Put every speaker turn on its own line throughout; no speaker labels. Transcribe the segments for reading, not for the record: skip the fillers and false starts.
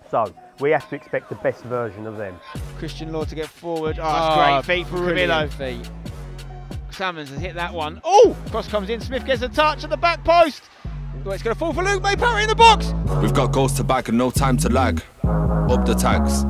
So we have to expect the best version of them.
Christian Law to get forward. Oh, that's great feet for Ravillo. Salmons has hit that one. Oh, cross comes in. Smith gets a touch at the back post. Oh, it's going to fall for Luke May-Parry in the box.
We've got goals to back and no time to lag. Up the tags.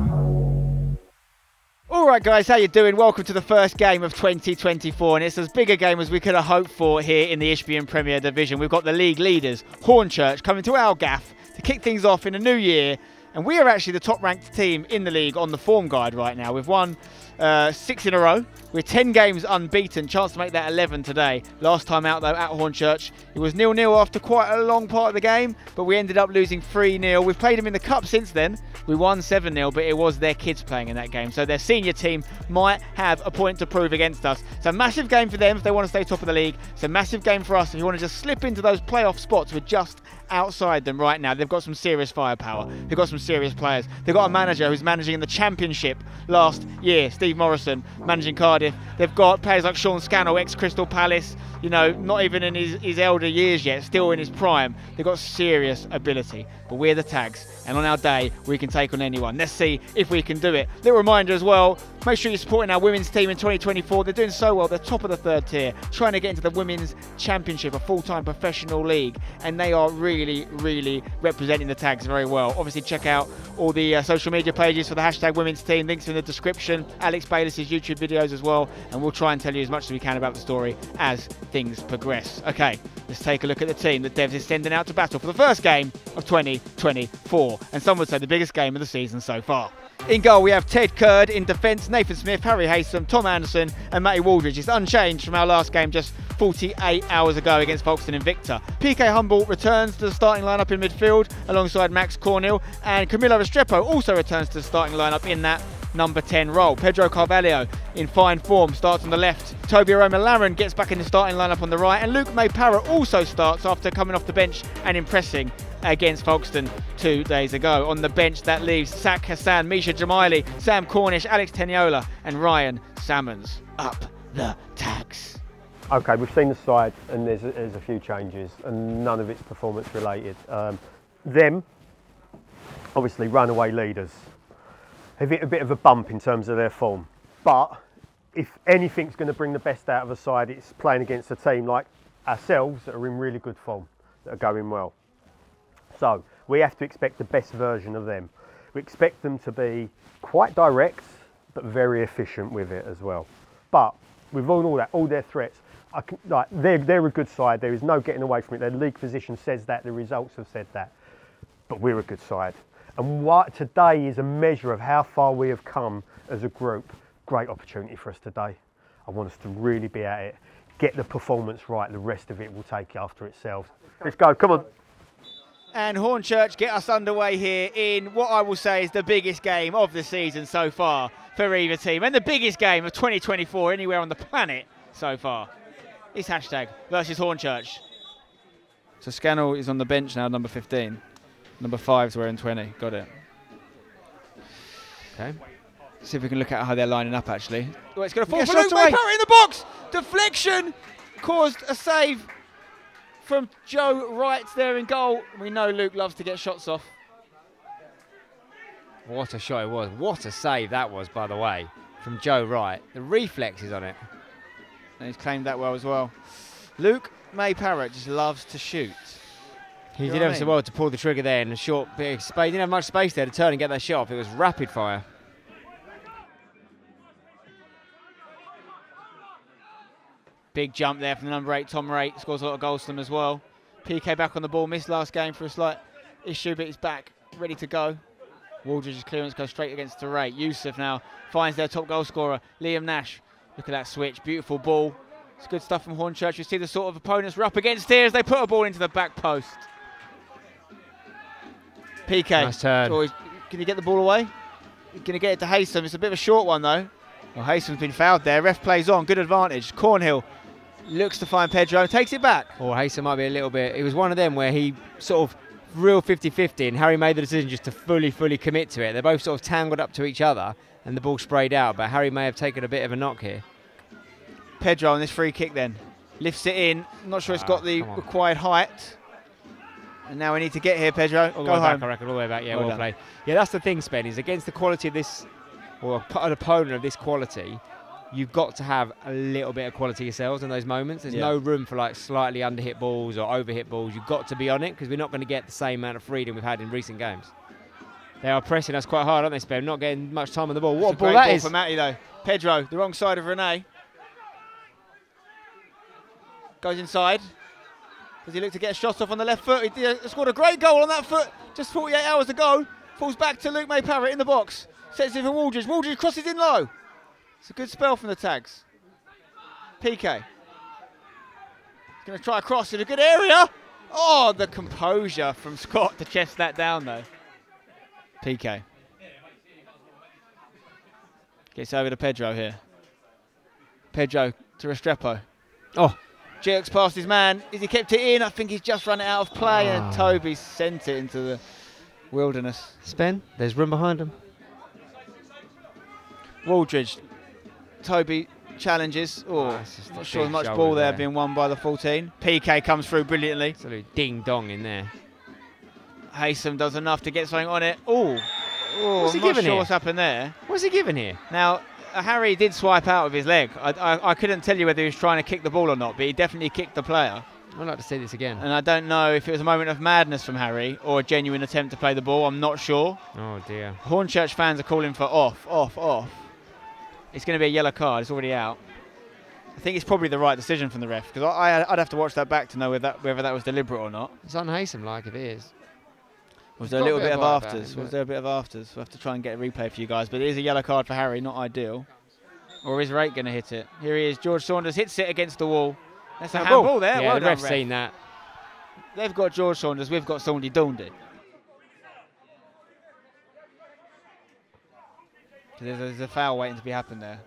All right, guys, how you doing? Welcome to the first game of 2024, and it's as big a game as we could have hoped for here in the Isthmian Premier division. We've got the league leaders, Hornchurch, coming to our gaff to kick things off in a new year, and we are actually the top-ranked team in the league on the form guide right now. We've won 6 in a row. We're 10 games unbeaten, chance to make that 11 today. Last time out, though, at Hornchurch, it was 0-0 after quite a long part of the game, but we ended up losing 3-0. We've played them in the cup since then. We won 7-0, but it was their kids playing in that game, so their senior team might have a point to prove against us. It's a massive game for them if they want to stay top of the league. It's a massive game for us if you want to just slip into those playoff spots. We're just outside them right now. They've got some serious firepower. They've got some serious players. They've got a manager who's managing in the Championship last year, Steve Morrison, managing Cardiff. They've got players like Sean Scannell, ex-Crystal Palace, you know, not even in his elder years yet, still in his prime. They've got serious ability, but we're the Tags, and on our day, we can take on anyone. Let's see if we can do it. Little reminder as well, make sure you're supporting our women's team in 2024. They're doing so well. They're top of the 3rd tier, trying to get into the Women's Championship, a full-time professional league, and they are really, really representing the Tags very well. Obviously, check out all the social media pages for the hashtag women's team. Links in the description. Alex Bayliss' YouTube videos as well, and we'll try and tell you as much as we can about the story as things progress. Okay, let's take a look at the team that Devs is sending out to battle for the first game of 2024, and some would say the biggest game of the season so far. In goal, we have Ted Curd. In defence, Nathan Smith, Harry Haysom, Tom Anderson and Matty Waldridge. It's unchanged from our last game just 48 hours ago against Folkestone Invicta. PK Humboldt returns to the starting lineup in midfield alongside Max Cornell, and Camilo Restrepo also returns to the starting lineup in that number 10 role. Pedro Carvalho in fine form starts on the left. Toby Aroma-Laren gets back in the starting lineup on the right, and Luke May-Parry also starts after coming off the bench and impressing against Folkestone 2 days ago. On the bench, that leaves Sak Hassan, Misha Jamaili, Sam Cornish, Alex Teniola and Ryan Salmons. Up the Tags.
Okay, we've seen the side and there's a few changes and none of it's performance related. Them, obviously runaway leaders, have hit a bit of a bump in terms of their form. But if anything's going to bring the best out of a side, it's playing against a team like ourselves that are in really good form, that are going well. So we have to expect the best version of them. We expect them to be quite direct, but very efficient with it as well. But with all that, all their threats, they're a good side. There is no getting away from it. Their league position says that. The results have said that. But we're a good side. And what today is a measure of how far we have come as a group. Great opportunity for us today. I want us to really be at it, get the performance right. The rest of it will take after itself. Let's go, come on.
And Hornchurch get us underway here in what I will say is the biggest game of the season so far for either team, and the biggest game of 2024 anywhere on the planet so far. It's hashtag versus Hornchurch. So Scannell is on the bench now, number 15. Number 5's wearing 20. Got it. Okay. See if we can look at how they're lining up actually. Oh, it's going to fall for Luke May-Parry in the box. Deflection caused a save from Joe Wright there in goal. We know Luke loves to get shots off.
What a shot it was. What a save that was, by the way, from Joe Wright. The reflexes on it.
And he's claimed that well as well. Luke May-Parry just loves to shoot.
He did ever so well to pull the trigger there in a short bit of space. He didn't have much space there to turn and get that shot off. It was rapid fire.
Big jump there from the number 8, Tom Ray. Scores a lot of goals for them as well. PK back on the ball. Missed last game for a slight issue, but he's back, ready to go. Waldridge's clearance goes straight against the Ray. Yusuf now finds their top goal scorer, Liam Nash. Look at that switch. Beautiful ball. It's good stuff from Hornchurch. You see the sort of opponents we're up against here as they put a ball into the back post. PK.
Nice turn.
Can you get the ball away? You're going to get it to Haysom. It's a bit of a short one, though. Well, Haysom's been fouled there. Ref plays on. Good advantage. Cornhill looks to find Pedro. Takes it back.
Or Haysom might be a little bit... It was one of them where he sort of real 50-50 and Harry made the decision just to fully commit to it. They're both sort of tangled up to each other and the ball sprayed out. But Harry may have taken a bit of a knock here.
Pedro on this free kick then. Lifts it in. Not sure it's got the required height. And now we need to get here, Pedro.
All the
Go
way
home.
back, I reckon, all the way back. Yeah,
Well
well
done.
played. Yeah, that's the thing, Spen, is against the quality of this, or an opponent of this quality, you've got to have a little bit of quality yourselves in those moments. There's no room for like slightly under-hit balls or over-hit balls. You've got to be on it because we're not going to get the same amount of freedom we've had in recent games. They are pressing us quite hard, aren't they, Spen? Not getting much time on the ball. What a ball that is.
For Matty, though. Pedro, the wrong side of Rene. Goes inside. Does he look to get a shot off on the left foot? He scored a great goal on that foot just 48 hours ago. Falls back to Luke May-Parrott in the box. Sets it for Waldridge. Waldridge crosses in low. It's a good spell from the tags. PK. He's going to try a cross in a good area. Oh, the composure from Scott to chest that down, though. PK. Gets over to Pedro here. Pedro to Restrepo.
Oh.
Jerks past his man. Is he kept it in? I think he's just run it out of play, and Toby sent it into the wilderness.
Spen, there's room behind him.
Waldridge. Toby challenges. Oh, not sure much ball there being won by the 14. PK comes through brilliantly.
Absolute ding-dong in there.
Haysom does enough to get something on it. Oh,
What's he
I'm not
giving
sure
here?
what's happened there.
What's he giving here?
Now, Harry did swipe out with his leg. I couldn't tell you whether he was trying to kick the ball or not, but he definitely kicked the player.
I'd like to see this again.
And I don't know if it was a moment of madness from Harry or a genuine attempt to play the ball. I'm not sure.
Oh, dear.
Hornchurch fans are calling for off. It's going to be a yellow card. It's already out. I think it's probably the right decision from the ref, because I'd have to watch that back to know whether that was deliberate or not.
It's unhasem-like if it is.
Was there a little bit of afters? Was there a bit of afters? We'll have to try and get a replay for you guys. But it is a yellow card for Harry, not ideal. Or is Rake going to hit it? Here he is. George Saunders hits it against the wall. That's a handball there.
Yeah,
well
the
done,
ref's
ref.
seen that.
They've got George Saunders. We've got Saundy Daundy. There's a foul waiting to be happened there.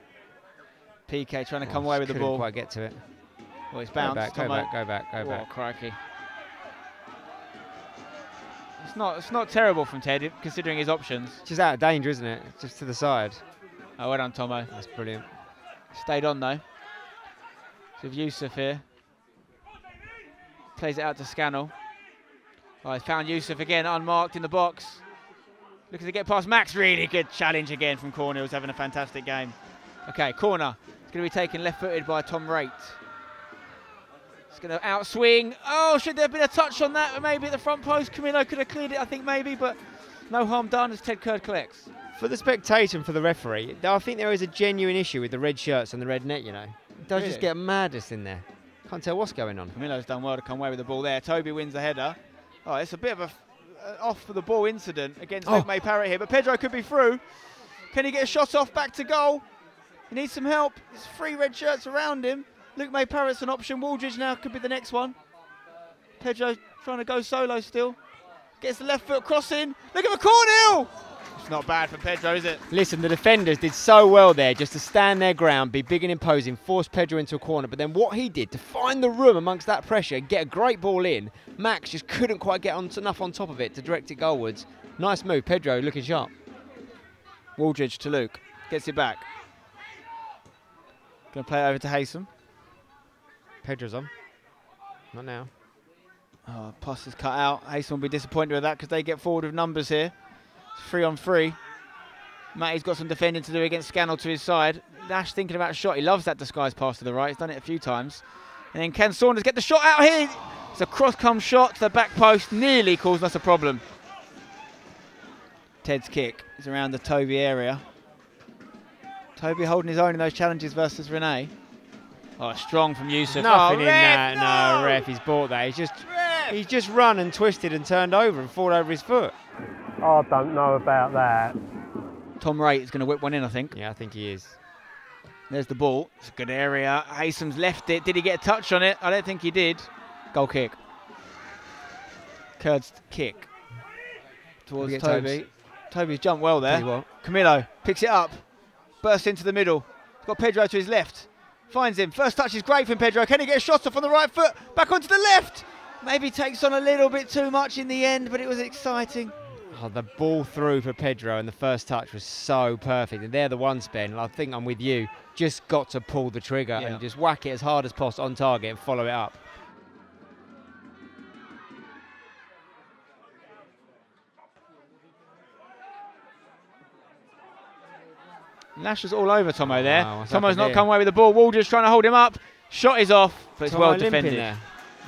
PK trying to come away with the ball.
Couldn't quite get to it.
Well, it's bounced.
Go back.
Oh,
back.
crikey. It's not terrible from Ted, considering his options.
Just out of danger, isn't it? Just to the side.
Oh, well done, Tomo.
That's brilliant.
Stayed on, though. So with Yusuf here. Plays it out to Scannell. Oh, he's found Yusuf again, unmarked in the box. Looking to get past Max. Really good challenge again from Cornell's, having a fantastic game. Okay, corner. It's going to be taken left-footed by Tom Raitt. It's going to outswing. Oh, should there have been a touch on that? Maybe at the front post. Camilo could have cleared it, I think, maybe, but no harm done as Ted Curd collects.
For the spectator and for the referee, I think there is a genuine issue with the red shirts and the red net, you know. It does just get madness in there. Can't tell what's going on.
Camilo's done well to come away with the ball there. Toby wins the header. Oh, it's a bit of a off for the ball incident against Luke May-Parrott here, but Pedro could be through. Can he get a shot off back to goal? He needs some help. There's 3 red shirts around him. Luke May-Parrott's an option. Waldridge now could be the next one. Pedro trying to go solo still. Gets the left foot crossing. Look at the Cornell! It's not bad for Pedro, is it?
Listen, the defenders did so well there just to stand their ground, be big and imposing, force Pedro into a corner. But then what he did to find the room amongst that pressure and get a great ball in, Max just couldn't quite get enough on top of it to direct it goalwards. Nice move. Pedro looking sharp.
Waldridge to Luke. Gets it back. Going to play it over to Haysom.
Pedro's on. Not now.
Oh, pass is cut out. Haysom will be disappointed with that because they get forward with numbers here. It's 3-on-3. Matty's got some defending to do against Scannell to his side. Nash thinking about a shot. He loves that disguised pass to the right. He's done it a few times. And then can Saunders get the shot out here? It's a cross-come shot to the back post. Nearly caused us a problem. Ted's kick is around the Toby area. Toby holding his own in those challenges versus Rene. Oh, strong from Yusuf.
Nothing in
ref,
that. No, ref, he's bought that. He's just run and twisted and turned over and fallen over his foot.
I don't know about that.
Tom Raitt is going to whip one in, I think.
Yeah, I think he is.
There's the ball. It's a good area. Haysom's left it. Did he get a touch on it? I don't think he did. Goal kick. Curd's kick towards Toby. Toby's jumped well there. Camilo picks it up. Bursts into the middle. He's got Pedro to his left. Finds him. First touch is great from Pedro. Can he get a shot off on the right foot? Back onto the left. Maybe takes on a little bit too much in the end, but it was exciting.
Oh, the ball through for Pedro and the first touch was so perfect. And they're the ones, Ben. I think I'm with you. Just got to pull the trigger and just whack it as hard as possible on target and follow it up.
Nash was all over Tomo there.
Wow,
Tomo's not come away with the ball. Walder's trying to hold him up. Shot is off, but it's
Tomo
well defended.
there.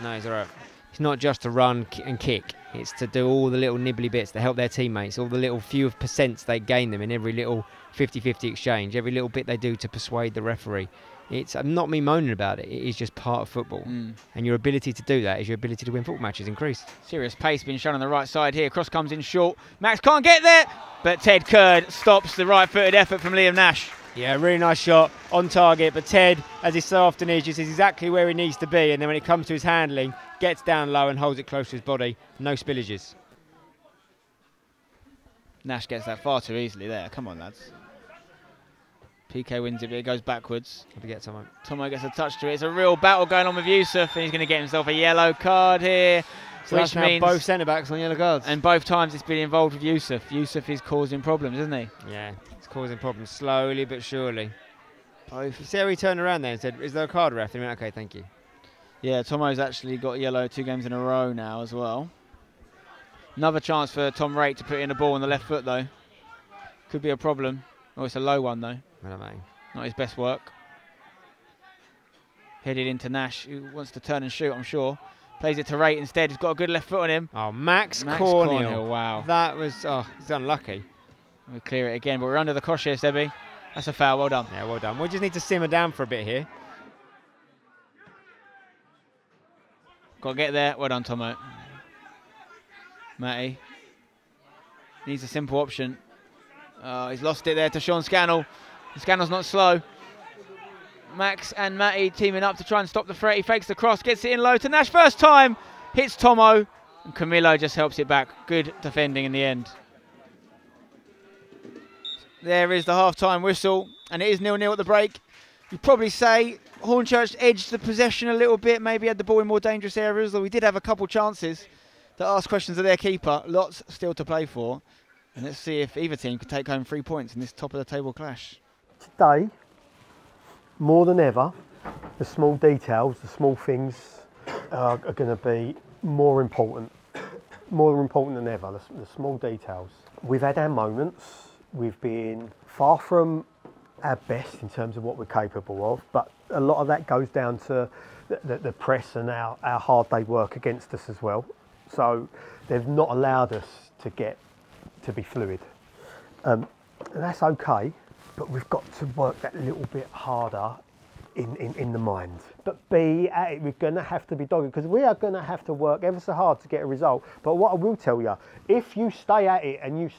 No, he's all right. It's not just to run and kick. It's to do all the little nibbly bits to help their teammates, all the little few percents they gain them in every little 50-50 exchange, every little bit they do to persuade the referee. It's not me moaning about it. It is just part of football. And your ability to do that is your ability to win football matches increased.
Serious pace being shown on the right side here. Cross comes in short. Max can't get there, but Ted Curd stops the right-footed effort from Liam Nash.
Yeah, really nice shot on target, but Ted, as he so often is, just is exactly where he needs to be, and then when it comes to his handling, gets down low and holds it close to his body. No spillages.
Nash gets that far too easily there. Come on, lads. PK wins it, but it goes backwards.
Have to get someone.
Tomo gets a touch to it. It's a real battle going on with Yusuf, and he's going to get himself a yellow card here.
So
which
that's
means
now both centre-backs on yellow cards.
And both times it's been involved with Yusuf. Yusuf is causing problems, isn't he?
Yeah, it's causing problems slowly but surely. Both. You see how he turned around there and said, is there a card, ref? And he went, okay, thank you.
Yeah, Tomo's actually got yellow 2 games in a row now as well. Another chance for Tom Rake to put in a ball on the left foot, though. Could be a problem. Oh, it's a low one, though. Not his best work. Headed into Nash, who wants to turn and shoot, I'm sure. Plays it to Rate instead. He's got a good left foot on him.
Oh, Max Cornhill.
Wow.
That was, he's unlucky.
We'll clear it again, but we're under the cosh here, Sebby. That's a foul, well done.
Yeah, well done. We just need to simmer down for a bit here.
Got to get there. Well done, Tomo. Matty. Needs a simple option. He's lost it there to Sean Scannell. Scannell's not slow. Max and Matty teaming up to try and stop the threat. He fakes the cross, gets it in low to Nash. First time, hits Tomo. And Camillo just helps it back. Good defending in the end. There is the half-time whistle. And it is 0-0 at the break. You'd probably say Hornchurch edged the possession a little bit. Maybe had the ball in more dangerous areas. Though we did have a couple chances to ask questions of their keeper. Lots still to play for. And let's see if either team could take home 3 points in this top-of-the-table clash.
Today, more than ever, the small details, the small things are going to be more important than ever, the small details. We've had our moments, we've been far from our best in terms of what we're capable of, but a lot of that goes down to the press and our hard day work against us as well. So they've not allowed us to be fluid. And that's okay, but we've got to work that little bit harder in the mind. But be at it, we're going to have to be dogged, because we are going to have to work ever so hard to get a result. But what I will tell you, if you stay at it and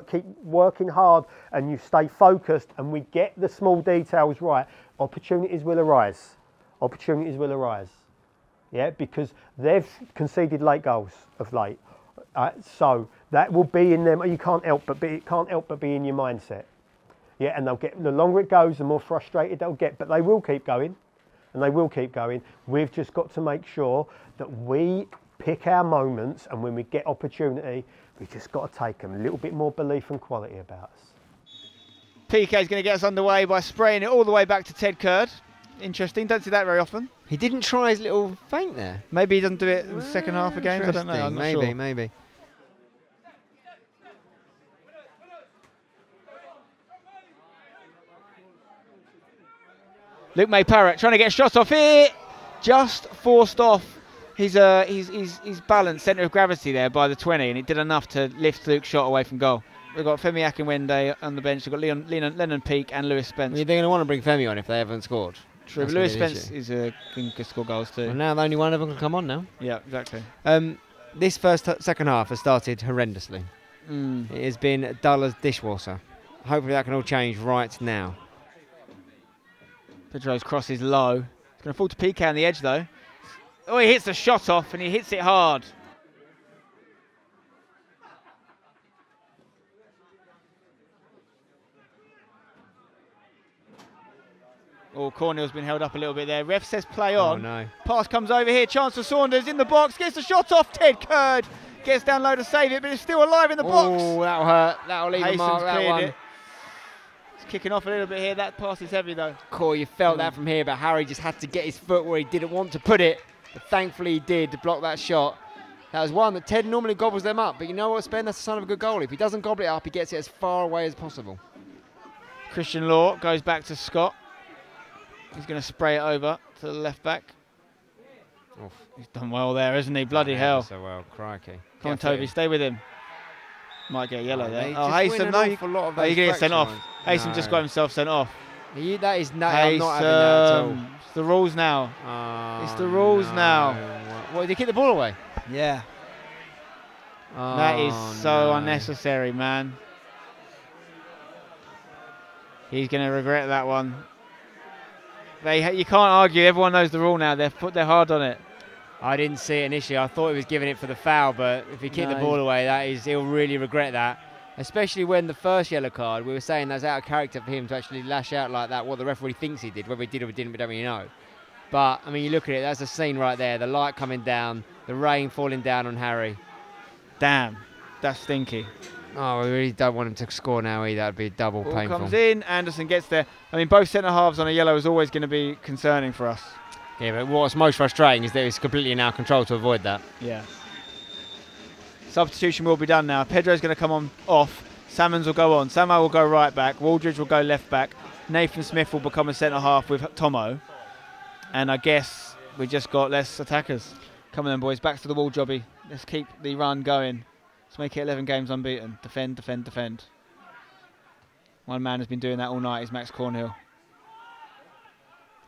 keep working hard and you stay focused and we get the small details right, opportunities will arise. Opportunities will arise. Yeah, because they've conceded late goals of late. So that will be in them. You can't help but be in your mindset. Yeah, and they'll get, the longer it goes, the more frustrated they'll get, but they will keep going, and they will keep going. We've just got to make sure that we pick our moments, and when we get opportunity, we just got to take them. A little bit more belief and quality about us.
PK is going to get us underway by spraying it all the way back to Ted Curd. Interesting, don't see that very often.
He didn't try his little feint there.
Maybe he doesn't do it in the second half of games, I don't know, I'm not sure.
Maybe.
Luke May-Parrott trying to get a shot off here, just forced off his balance, centre of gravity there by the 20, and it did enough to lift Luke's shot away from goal. We've got Femi Akinwende on the bench, we've got Lennon Peake and Lewis Spence.
They're going to want to bring Femi on if they haven't scored.
True, but Lewis Spence can score goals too.
Well, now only one of them can come on now.
Yeah, exactly.
This second half has started horrendously. It has been dull as dishwater. Hopefully that can all change right now.
Pedro's cross is low. It's going to fall to PK on the edge though. Oh, he hits the shot off and he hits it hard. Oh, Cornell's been held up a little bit there. Ref says play on.
Oh, no.
Pass comes over here. Chance for Saunders in the box. Gets the shot off. Ted Curd gets down low to save it, but it's still alive in the box.
Oh, that'll hurt. That'll leave a mark, that one.
It's kicking off a little bit here. That pass is heavy though.
Cool, you felt that from here, but Harry just had to get his foot where he didn't want to put it. But thankfully he did to block that shot. That was one that Ted normally gobbles them up. But you know what, Spen? That's the sign of a good goalie. If he doesn't gobble it up, he gets it as far away as possible.
Christian Law goes back to Scott. He's going to spray it over to the left back.
Oof.
He's done well there, isn't he? Bloody hell.
So well, crikey.
Come on, Toby, stay with him. Might get a yellow there.
Oh,
Haysom, no, you're going to get sent off. Haysom just got himself sent off.
That is no, I'm not having that at all.
It's the rules now. It's the rules now.
What, did he kick the ball away?
Yeah. That is so unnecessary, man. He's going to regret that one. You can't argue. Everyone knows the rule now. They're hard on it.
I didn't see it initially. I thought he was giving it for the foul, but if he kicked the ball away, he'll really regret that. Especially when the first yellow card, we were saying that's out of character for him to actually lash out like that. What the referee thinks he did, whether he did or didn't, we don't really know. But I mean, you look at it. That's a scene right there. The light coming down, the rain falling down on Harry.
Damn, that's stinky.
Oh, we really don't want him to score now either. That'd be double
Ball
painful.
Comes in, Anderson gets there. I mean, both centre halves on a yellow is always going to be concerning for us.
Yeah, but what's most frustrating is that it's completely in our control to avoid that.
Yeah. Substitution will be done now. Pedro's going to come on off. Salmons will go on. Samo will go right back. Waldridge will go left back. Nathan Smith will become a centre half with Tomo. And I guess we just got less attackers. Come on then, boys. Back to the wall, Jobby. Let's keep the run going. Let's make it 11 games unbeaten. Defend, defend, defend. One man has been doing that all night is Max Cornhill.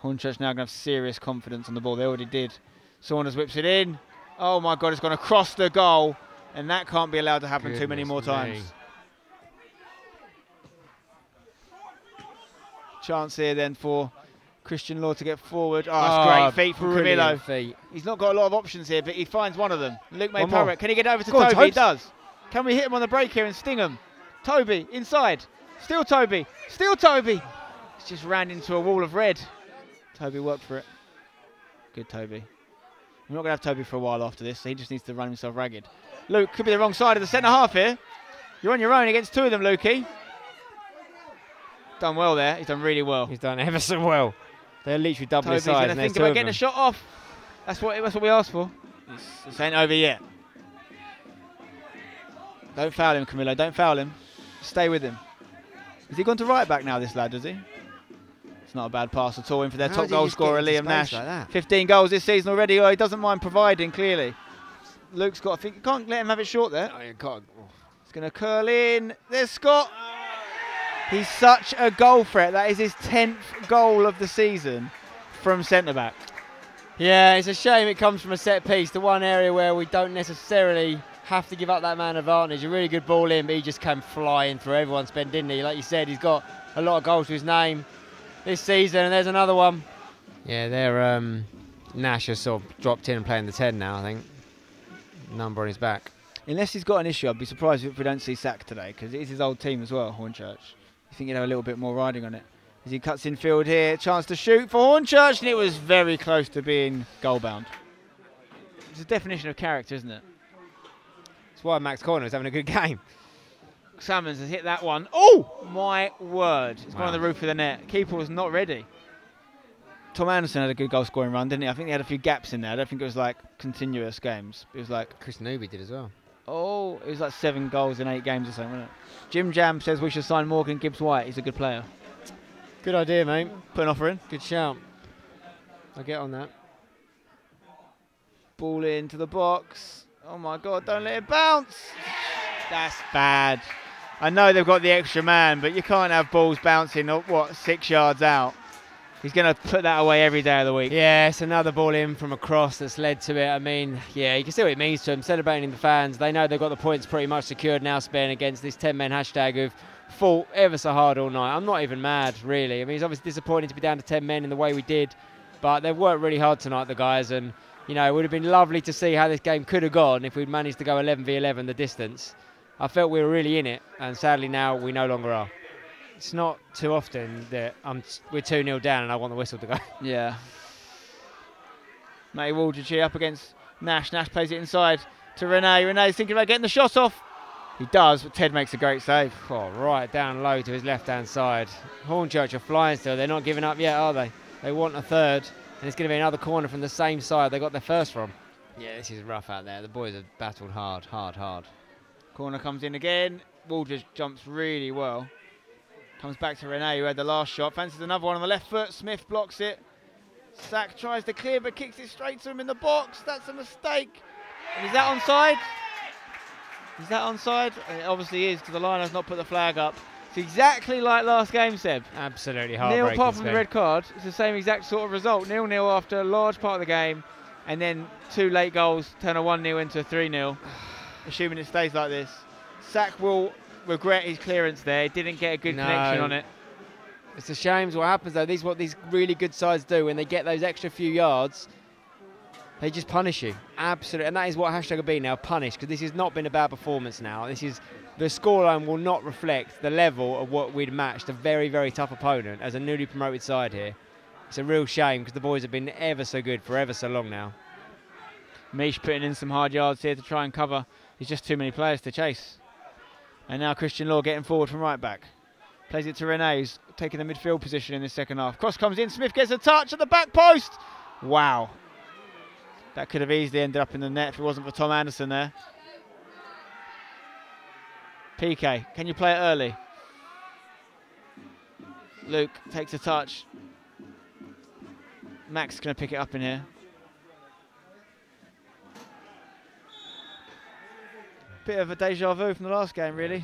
Hornchurch now going to have serious confidence on the ball. They already did. Saunders whips it in. Oh my God, it's gone across the goal. And that can't be allowed to happen too many more times. Chance here then for Christian Law to get forward. Oh, that's great feet from Camillo. He's not got a lot of options here, but he finds one of them. Luke May Parrott. Can he get over to Toby? He does. Can we hit him on the break here and sting him? Toby, inside. Still Toby. Still Toby. He's just ran into a wall of red. Toby worked for it. Good Toby. We're not going to have Toby for a while after this, so he just needs to run himself ragged. Luke, could be the wrong side of the centre half here. You're on your own against two of them, Lukey. Done well there. He's done really well.
He's done ever so well. They're literally double his size.
Toby's going to think about getting a shot off. That's what we asked for. This ain't over yet. Don't foul him, Camillo. Don't foul him. Stay with him. Has he gone to right back now, this lad, does he? It's not a bad pass at all in for their top goal scorer, Liam Nash. Like 15 goals this season already. Oh, he doesn't mind providing, clearly. Luke's got to think. You can't let him have it short there.
No, you can't.
It's going to curl in. There's Scott. He's such a goal threat. That is his 10th goal of the season from centre-back.
Yeah, it's a shame it comes from a set piece, the one area where we don't necessarily have to give up that man advantage. A really good ball in, but he just came flying through everyone's spin, didn't he? Like you said, he's got a lot of goals to his name this season, and there's another one. Yeah, they're Nash has sort of dropped in and playing the 10 now, I think. Number on his back.
Unless he's got an issue, I'd be surprised if we don't see Sack today, because it is his old team as well, Hornchurch. I think he'd have a little bit more riding on it. As he cuts in field here, chance to shoot for Hornchurch, and it was very close to being goal-bound. It's a definition of character, isn't it?
That's why Max Corner is having a good game.
Salmons has hit that one. Oh, my word. It's gone on the roof of the net. Keeper was not ready. Tom Anderson had a good goal-scoring run, didn't he? I think he had a few gaps in there. I don't think it was like continuous games. It was like...
Chris Newby did as well.
Oh, it was like 7 goals in 8 games or something, wasn't it? Jim Jam says we should sign Morgan Gibbs-White. He's a good player.
Good idea, mate.
Put an offer in.
Good shout. I'll get on that.
Ball into the box. Oh my God, don't let it bounce. That's bad. I know they've got the extra man, but you can't have balls bouncing, what, 6 yards out. He's going to put that away every day of the week.
Yeah, it's another ball in from across that's led to it. I mean, yeah, you can see what it means to them. Celebrating the fans. They know they've got the points pretty much secured now, Spain, against this 10-men hashtag who've fought ever so hard all night. I'm not even mad, really. I mean, it's obviously disappointing to be down to 10 men in the way we did, but they've worked really hard tonight, the guys, and, you know, it would have been lovely to see how this game could have gone if we'd managed to go 11v11 the distance. I felt we were really in it, and sadly now we no longer are. It's not too often that we're 2-0 down and I want the whistle to go.
Yeah. Matty Waldridge up against Nash. Nash plays it inside to Renee. Renee's thinking about getting the shot off. He does, but Ted makes a great save.
Oh, right down low to his left-hand side. Hornchurch are flying still. They're not giving up yet, are they? They want a third, and it's going to be another corner from the same side they got their first from. Yeah, this is rough out there. The boys have battled hard, hard, hard.
Corner comes in again. Waldridge jumps really well. Comes back to Rene, who had the last shot. Fancies another one on the left foot. Smith blocks it. Sack tries to clear, but kicks it straight to him in the box. That's a mistake. And is that onside? Is that onside? It obviously is, because the line has not put the flag up. It's exactly like last game, Seb.
Absolutely heartbreaking.
Nil, apart from the red card, it's the same exact sort of result. 0-0 after a large part of the game, and then 2 late goals turn a 1-0 into a 3-0. Assuming it stays like this. Sack will regret his clearance there. He didn't get a good connection on it.
It's a shame what happens though. What these really good sides do when they get those extra few yards, they just punish you. Absolutely. And that is what hashtag will be now, punish, because this has not been a bad performance now. This is, the scoreline will not reflect the level of what we'd matched a very, very tough opponent as a newly promoted side here. It's a real shame because the boys have been ever so good for ever so long now.
Mish putting in some hard yards here to try and cover. There's just too many players to chase. And now Christian Law getting forward from right back. Plays it to Rene, who's taking the midfield position in the second half. Cross comes in, Smith gets a touch at the back post. Wow. That could have easily ended up in the net if it wasn't for Tom Anderson there. PK, can you play it early? Luke takes a touch. Max is going to pick it up in here. Bit of a deja vu from the last game, really.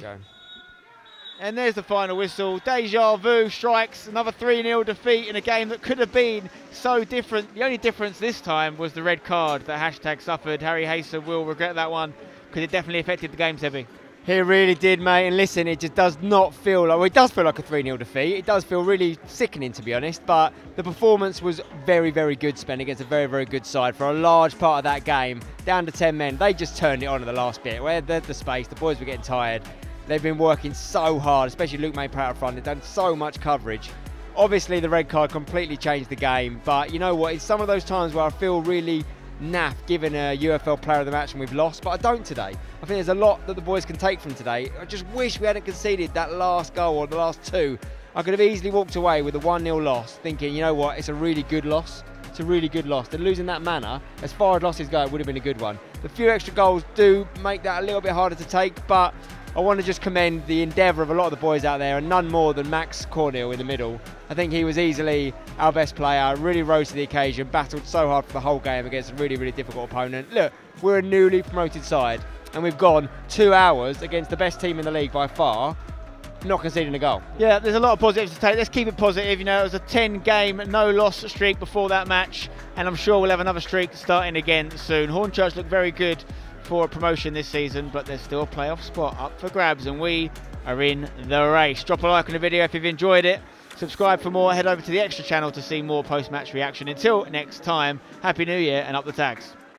And there's the final whistle. Deja vu strikes another 3-0 defeat in a game that could have been so different. The only difference this time was the red card that hashtag suffered. Harry Hayser will regret that one because it definitely affected the game, Sebby.
He really did, mate. And listen, it just does not feel like, well, it does feel like a 3-0 defeat. It does feel really sickening, to be honest. But the performance was very, very good, Spen, against a very, very good side. For a large part of that game, down to 10 men, they just turned it on at the last bit. Where they had the space, the boys were getting tired. They've been working so hard, especially Luke Maypratt up front. They've done so much coverage. Obviously, the red card completely changed the game. But you know what? It's some of those times where I feel really naff giving a UFL player of the match and we've lost, but I don't today. I think there's a lot that the boys can take from today. I just wish we hadn't conceded that last goal or the last 2. I could have easily walked away with a 1-0 loss thinking, you know what, it's a really good loss. It's a really good loss. And losing that manner, as far as losses go, it would have been a good one. The few extra goals do make that a little bit harder to take, but I want to just commend the endeavour of a lot of the boys out there, and none more than Max Cornell in the middle. I think he was easily our best player, really rose to the occasion, battled so hard for the whole game against a really, really difficult opponent. Look, we're a newly promoted side, and we've gone 2 hours against the best team in the league by far, not conceding a goal. Yeah, there's a lot of positives to take. Let's keep it positive. You know, it was a 10-game no-loss streak before that match, and I'm sure we'll have another streak starting again soon. Hornchurch look very good for a promotion this season, but there's still a playoff spot up for grabs, and we are in the race. Drop a like on the video if you've enjoyed it. Subscribe for more. Head over to the Extra channel to see more post-match reaction. Until next time, Happy New Year and up the tags.